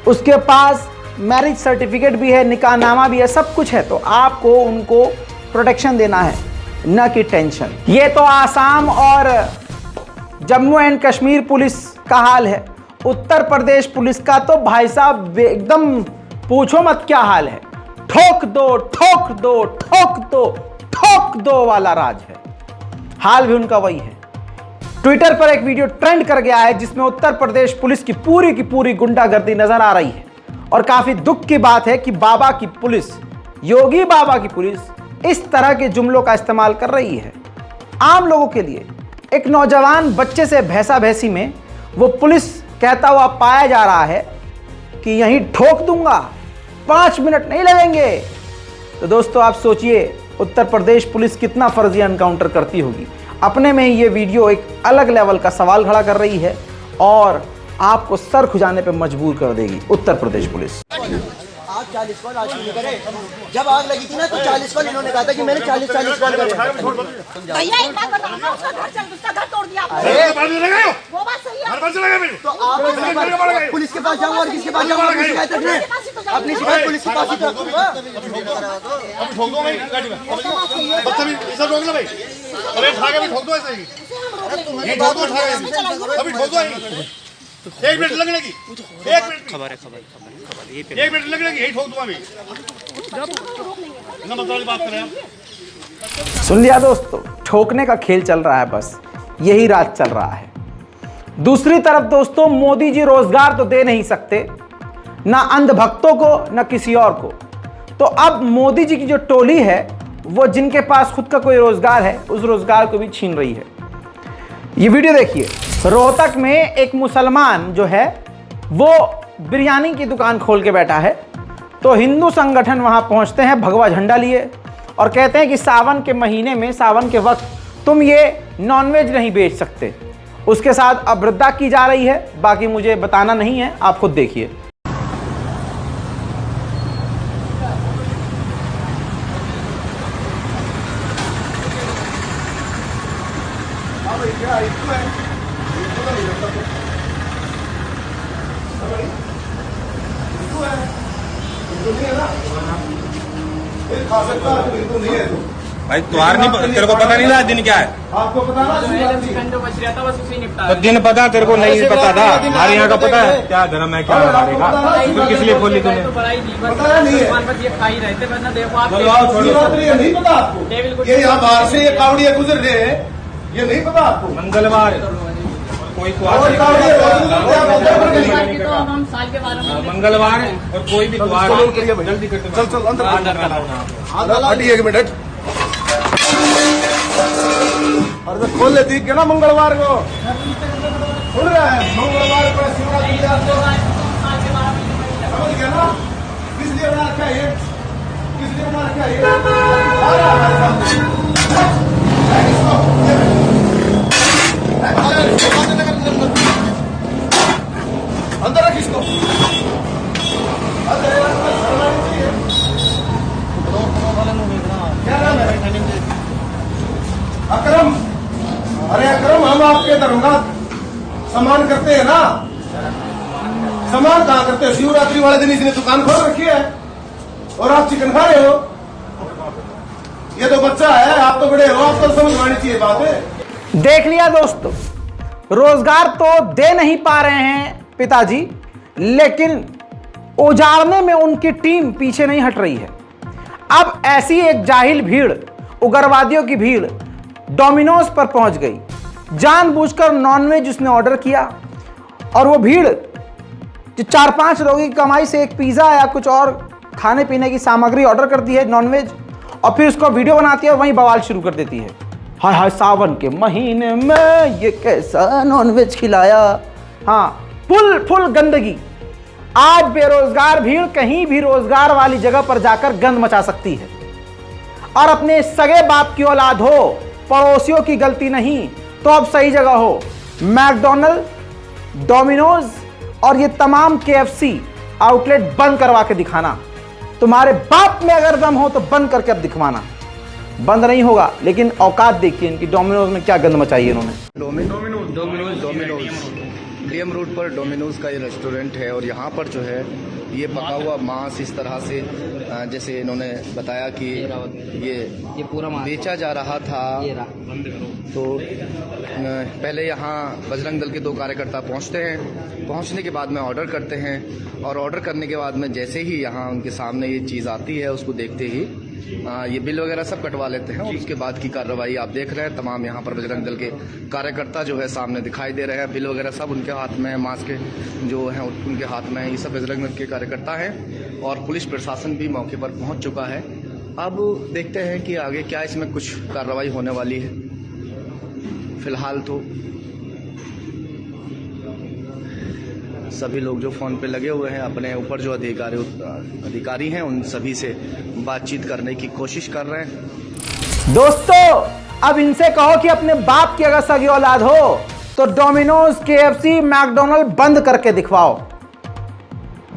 उसके पास मैरिज सर्टिफिकेट भी है, निकाहनामा भी है, सब कुछ है। तो आपको उनको प्रोटेक्शन देना है, न कि टेंशन। ये तो आसाम और जम्मू एंड कश्मीर पुलिस का हाल है। उत्तर प्रदेश पुलिस का तो भाई साहब एकदम पूछो मत क्या हाल है। ठोक दो ठोक दो ठोक दो ठोक दो वाला राज है। हाल भी उनका वही है। ट्विटर पर एक वीडियो ट्रेंड कर गया है जिसमें उत्तर प्रदेश पुलिस की पूरी गुंडागर्दी नजर आ रही है। और काफी दुख की बात है कि बाबा की पुलिस, योगी बाबा की पुलिस इस तरह के जुमलों का इस्तेमाल कर रही है आम लोगों के लिए। एक नौजवान बच्चे से भैंसा भैंसी में वो पुलिस कहता हुआ पाया जा रहा है कि यहीं ठोक दूंगा, 5 मिनट नहीं लगेंगे। तो दोस्तों आप सोचिए उत्तर प्रदेश पुलिस कितना फर्जी एनकाउंटर करती होगी। अपने में ही ये वीडियो एक अलग लेवल का सवाल खड़ा कर रही है और आपको सर खुजाने पे मजबूर कर देगी उत्तर प्रदेश पुलिस। आप 40 कॉल आज शुरू करें। जब आग लगी थी ना तो 40 कॉल इन्होंने कहा था कि मैंने 40 कॉल करे। भैया एक बात बताओ, उसका घर तोड़ दिया। वो बात सही है। तो आप पुलिस के पास जाऊंगा और किसके पास जाऊंगा? अपनी शिकायत रखने, अपनी शिकायत पुलिस के पास ही रखूंगा। ठोक दो भाई, एक मिनट लगने की, एक मिनट खबर है, एक मिनट लगने की, यही ठोक दूंगा अभी। ना मतलब बात कर रहे हैं। सुन लिया दोस्तों, ठोकने का खेल चल रहा है, बस यही राज चल रहा है। दूसरी तरफ दोस्तों, मोदी जी रोजगार तो दे नहीं सकते, ना अंधभक्तों को ना किसी और को। तो अब मोदी जी की जो टोली है वो जिनके पास खुद का कोई रोजगार है उस रोजगार को भी छीन रही है। ये वीडियो देखिए, रोहतक में एक मुसलमान जो है वो बिरयानी की दुकान खोल के बैठा है, तो हिंदू संगठन वहां पहुंचते हैं भगवा झंडा लिए और कहते हैं कि सावन के महीने में, सावन के वक्त तुम ये नॉनवेज नहीं बेच सकते। उसके साथ अभद्रता की जा रही है, बाकी मुझे बताना नहीं है, आप खुद देखिए। भाई त्योहार नहीं, तेरे को पता नहीं था दिन क्या है? आपको पता ना तो दिन पता, तेरे को नहीं पता था? हमारे यहाँ का पता है क्या धर्म है, क्या हमारे का? तो किस लिए खोली तूने? पता नहीं पता आपको? ये यहाँ बाहर से ये कावड़िया गुजर रहे हैं, ये नहीं पता आपको? मंगलवार कोई त्योहार, मंगलवार और कोई भी त्योहार जल्दी करते, चल चल अंदर हटिए एक मिनट। अरे खोल ले, दिख गया ना मंगलवार को, खुल रहा है मंगलवार को शिवरात्रि, समझ गया ना? किस लिए बना रखा है ये, किस लिए बना रखा है ये? अंदर रख इसको, क्या नाम है? अकरम। अरे अकरम, हम आपके धर्म का सम्मान करते हैं ना? सम्मान कहाँ करते हो? शिवरात्रि वाले दिन इसने दुकान खोल रखी है और आप चिकन खा रहे हो। ये तो बच्चा है, आप तो बड़े हो, आपको तो समझ आनी चाहिए बात है। देख लिया दोस्तों, रोजगार तो दे नहीं पा रहे हैं पिताजी, लेकिन उजाड़ने में उनकी टीम पीछे नहीं हट रही है। अब ऐसी एक जाहिल भीड़, उग्रवादियों की भीड़ डोमिनोज पर पहुंच गई। जानबूझकर नॉनवेज उसने ऑर्डर किया और वो भीड़ जो 4-5 लोगों की कमाई से एक पिज्जा या कुछ और खाने पीने की सामग्री ऑर्डर करती है नॉनवेज, और फिर उसको वीडियो बनाती है और वहीं बवाल शुरू कर देती है। हाय हाय, सावन के महीने में ये कैसा नॉनवेज खिलाया। हाँ, फुल गंदगी। आज बेरोजगार भीड़ कहीं भी रोजगार वाली जगह पर जाकर गंद मचा सकती है। और अपने सगे बाप की औलाद हो, पड़ोसियों की गलती नहीं, तो अब सही जगह हो। मैकडॉनल्ड, डोमिनोज और ये तमाम KFC आउटलेट बंद करवा के दिखाना। तुम्हारे बाप में अगर दम हो तो बंद करके अब दिखवाना। बंद नहीं होगा, लेकिन औकात देखिए इनकी। डोमिनोज में क्या गंद मचाई है इन्होंने। डोमिनोज डीएम रोड पर डोमिनोज का ये रेस्टोरेंट है और यहाँ पर जो है ये पका हुआ मांस इस तरह से, जैसे इन्होंने बताया कि ये पूरा बेचा जा रहा था। तो पहले यहाँ बजरंग दल के 2 कार्यकर्ता पहुँचते हैं, पहुँचने के बाद में ऑर्डर करते हैं और ऑर्डर करने के बाद में जैसे ही यहाँ उनके सामने ये चीज़ आती है उसको देखते ही ये बिल वगैरह सब कटवा लेते हैं और उसके बाद की कार्रवाई आप देख रहे हैं। तमाम यहाँ पर बजरंग दल के कार्यकर्ता जो है सामने दिखाई दे रहे हैं, बिल वगैरह सब उनके हाथ में है, मास्क जो है उनके हाथ में है। ये सब बजरंग दल के कार्यकर्ता हैं और पुलिस प्रशासन भी मौके पर पहुंच चुका है। अब देखते हैं कि आगे क्या इसमें कुछ कार्रवाई होने वाली है। फिलहाल तो सभी लोग जो फोन पे लगे हुए हैं अपने ऊपर जो अधिकारी हैं उन सभी से बातचीत करने की कोशिश कर रहे हैं। दोस्तों, अब इनसे कहो कि अपने बाप की अगर सगी औलाद हो तो डोमिनोज, KFC, मैकडॉनल्ड बंद करके दिखवाओ।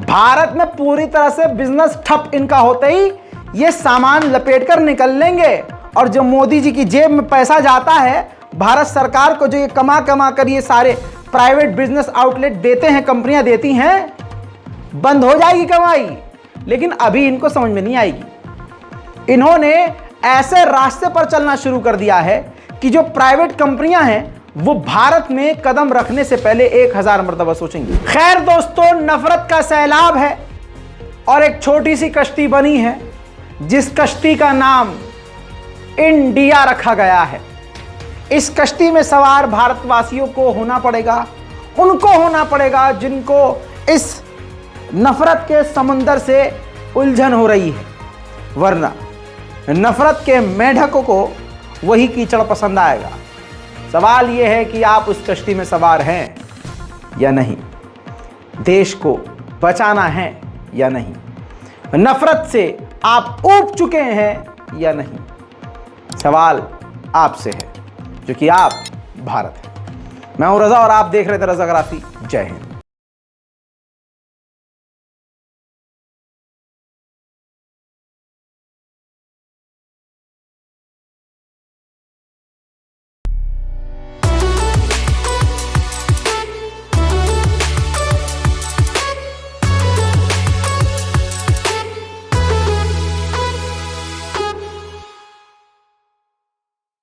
भारत में पूरी तरह से बिजनेस ठप इनका होते ही ये सामान लपेट कर निकल लेंगे। और जो मोदी जी की जेब में पैसा जाता है, भारत सरकार को जो ये कमा कर ये सारे प्राइवेट बिजनेस आउटलेट देते हैं, कंपनियां देती हैं, बंद हो जाएगी कमाई। लेकिन अभी इनको समझ में नहीं आएगी। इन्होंने ऐसे रास्ते पर चलना शुरू कर दिया है कि जो प्राइवेट कंपनियां हैं वो भारत में कदम रखने से पहले 1000 मरतबा सोचेंगे। खैर दोस्तों, नफरत का सैलाब है और एक छोटी सी कश्ती बनी है जिस कश्ती का नाम इंडिया रखा गया है। इस कश्ती में सवार भारतवासियों को होना पड़ेगा, उनको होना पड़ेगा जिनको इस नफरत के समंदर से उलझन हो रही है, वरना नफरत के मेढकों को वही कीचड़ पसंद आएगा। सवाल यह है कि आप उस कश्ती में सवार हैं या नहीं, देश को बचाना है या नहीं, नफरत से आप ऊब चुके हैं या नहीं। सवाल आपसे है, जो कि आप भारत हैं। मैं हूं रजा और आप देख रहे थे रजाग्राफी। जय हिंद।